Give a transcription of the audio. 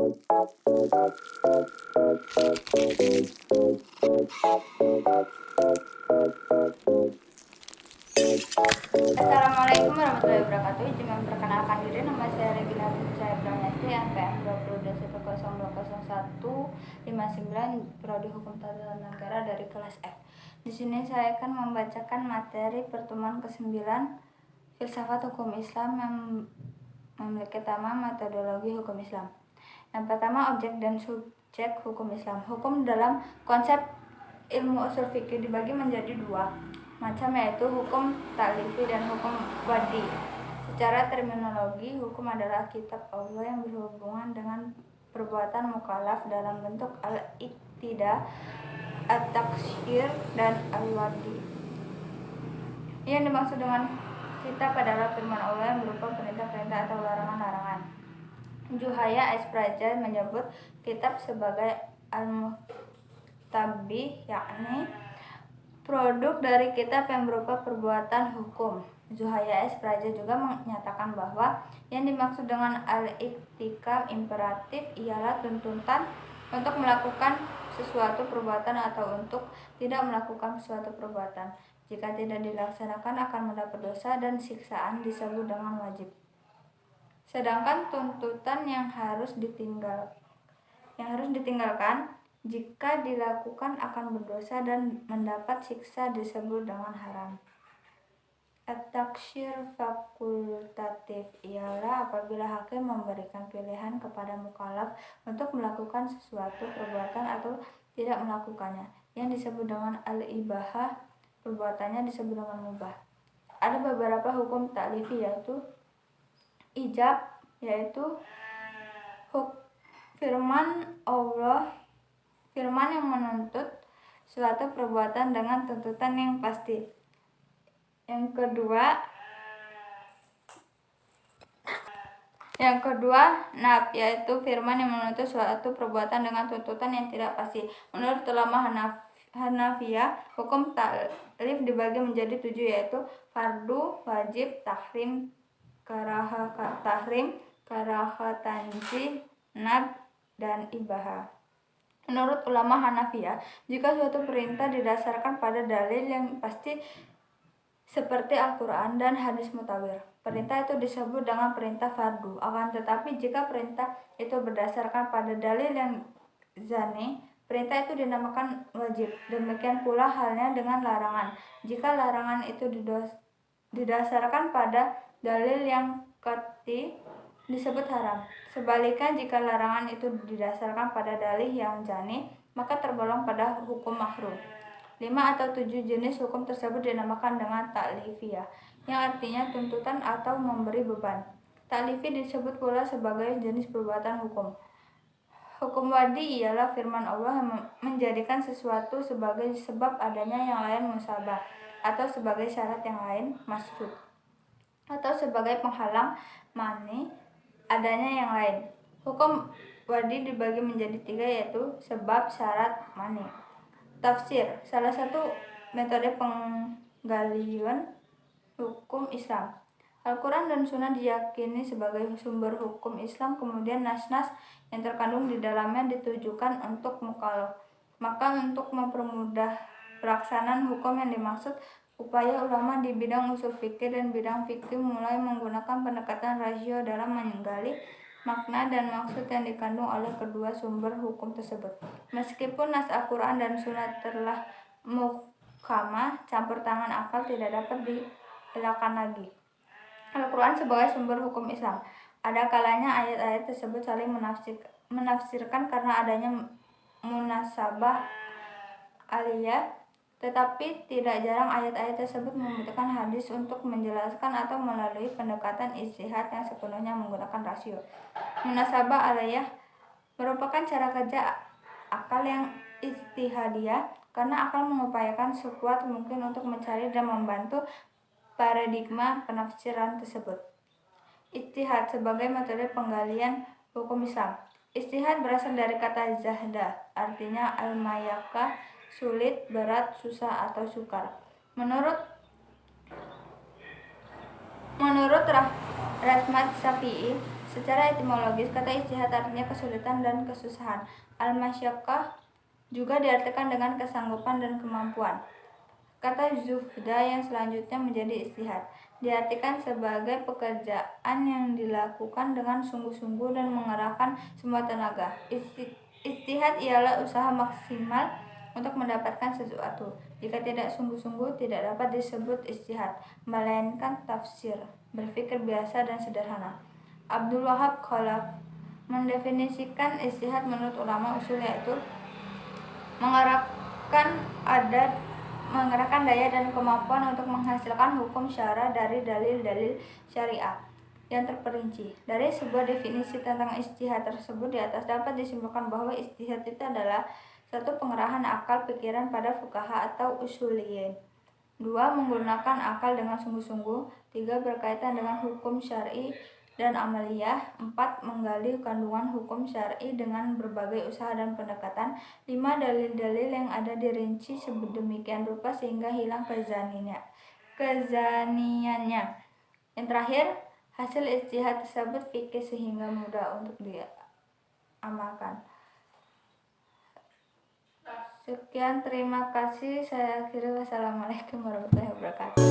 Assalamualaikum warahmatullahi wabarakatuh. Izin memperkenalkan diri, nama saya Regina Cahaya Pramesti, NPM 20210159, Prodi Hukum Tata Negara dari kelas F. Di sini saya akan membacakan materi pertemuan ke-9 Filsafat Hukum Islam yang memiliki tema metodologi hukum Islam. Yang pertama, objek dan subjek hukum Islam. Hukum dalam konsep ilmu usul fikih dibagi menjadi dua macam, yaitu hukum ta'lifi dan hukum wadi. Secara terminologi, hukum adalah kitab Allah yang berhubungan dengan perbuatan mukallaf dalam bentuk al-iqtida, at-taksyir, dan al-wadi. Yang dimaksud dengan kitab adalah firman Allah yang berupa perintah-perintah atau larangan-larangan. Juhaya S. Praja menyebut kitab sebagai al-muhtabih, yakni produk dari kitab yang berupa perbuatan hukum. Juhaya S. Praja juga menyatakan bahwa yang dimaksud dengan al-iktikam imperatif ialah tuntutan untuk melakukan sesuatu perbuatan atau untuk tidak melakukan suatu perbuatan. Jika tidak dilaksanakan akan mendapat dosa dan siksaan disebut dengan wajib. Sedangkan tuntutan yang harus ditinggalkan jika dilakukan akan berdosa dan mendapat siksa disebut dengan haram. At-taksyir fakultatif ialah apabila hakim memberikan pilihan kepada mukallaf untuk melakukan sesuatu perbuatan atau tidak melakukannya. Yang disebut dengan al-ibahah, perbuatannya disebut dengan mubah. Ada beberapa hukum ta'lifi, yaitu ijab, yaitu firman Allah, firman yang menuntut suatu perbuatan dengan tuntutan yang pasti. Yang kedua, naf, yaitu firman yang menuntut suatu perbuatan dengan tuntutan yang tidak pasti. Menurut ulama Hanafiyah, hukum ta'lif dibagi menjadi 7, yaitu fardu, wajib, tahrim, karahah, tanzih, nab, dan ibahah. Menurut ulama Hanafiyah, jika suatu perintah didasarkan pada dalil yang pasti seperti Al-Quran dan hadis mutawir, perintah itu disebut dengan perintah fardu. Akan tetapi jika perintah itu berdasarkan pada dalil yang zani, perintah itu dinamakan wajib. Demikian pula halnya dengan larangan. Jika larangan itu didasarkan pada dalil yang qat'i, disebut haram. Sebaliknya, jika larangan itu didasarkan pada dalil yang jani, maka tergolong pada hukum makruh. 5 atau 7 jenis hukum tersebut dinamakan dengan ta'lifiyah, yang artinya tuntutan atau memberi beban. Ta'lifi disebut pula sebagai jenis perbuatan hukum. Hukum wadi ialah firman Allah yang menjadikan sesuatu sebagai sebab adanya yang lain musabah, atau sebagai syarat yang lain masrut, atau sebagai penghalang mani adanya yang lain. Hukum wadi dibagi menjadi 3, yaitu sebab, syarat, mani. Tafsir, salah satu metode penggalian hukum Islam. Al-Quran dan Sunnah diyakini sebagai sumber hukum Islam, kemudian nas-nas yang terkandung di dalamnya ditujukan untuk mukallaf. Maka untuk mempermudah pelaksanaan hukum yang dimaksud, upaya ulama di bidang usul fikih dan bidang fikih mulai menggunakan pendekatan rasio dalam menggali makna dan maksud yang dikandung oleh kedua sumber hukum tersebut. Meskipun nas Al-Quran dan Sunnah telah muhkamah, campur tangan akal tidak dapat dielakkan lagi. Al-Quran sebagai sumber hukum Islam. Ada kalanya ayat-ayat tersebut saling menafsirkan karena adanya munasabah aliyah, tetapi tidak jarang ayat-ayat tersebut membutuhkan hadis untuk menjelaskan atau melalui pendekatan ijtihad yang sepenuhnya menggunakan rasio. Munasabah aliyah merupakan cara kerja akal yang ijtihadiyah, karena akal mengupayakan sekuat mungkin untuk mencari dan membantu paradigma penafsiran tersebut. Ijtihad sebagai metode penggalian hukum Islam. Ijtihad berasal dari kata zahda, artinya al-mayakah, sulit, berat, susah, atau sukar. Menurut Rasmat Syafi'i, Secara etimologis, kata ijtihad artinya kesulitan dan kesusahan. Al-masyaqqah juga diartikan dengan kesanggupan dan kemampuan. Kata zuhda yang selanjutnya menjadi ijtihad, diartikan sebagai pekerjaan yang dilakukan dengan sungguh-sungguh dan mengerahkan semua tenaga. Ijtihad ialah usaha maksimal untuk mendapatkan sesuatu. Jika tidak sungguh-sungguh, tidak dapat disebut ijtihad, melainkan tafsir, berpikir biasa dan sederhana. Abdul Wahab Khalaf mendefinisikan ijtihad menurut ulama usul yaitu mengerahkan daya dan kemampuan untuk menghasilkan hukum syara dari dalil-dalil syariah yang terperinci. Dari sebuah definisi tentang ijtihad tersebut di atas dapat disimpulkan bahwa ijtihad itu adalah satu, pengerahan akal pikiran pada fuqaha atau usuliyin. 2. Menggunakan akal dengan sungguh-sungguh. 3. Berkaitan dengan hukum syar'i dan amaliyah. 4. Menggali kandungan hukum syar'i dengan berbagai usaha dan pendekatan. 5. Dalil-dalil yang ada dirinci sedemikian rupa sehingga hilang kezaniannya. Yang terakhir, hasil ijtihad tersebut fikih sehingga mudah untuk diamalkan. Sekian, terima kasih. Saya akhiri. Wassalamualaikum warahmatullahi wabarakatuh.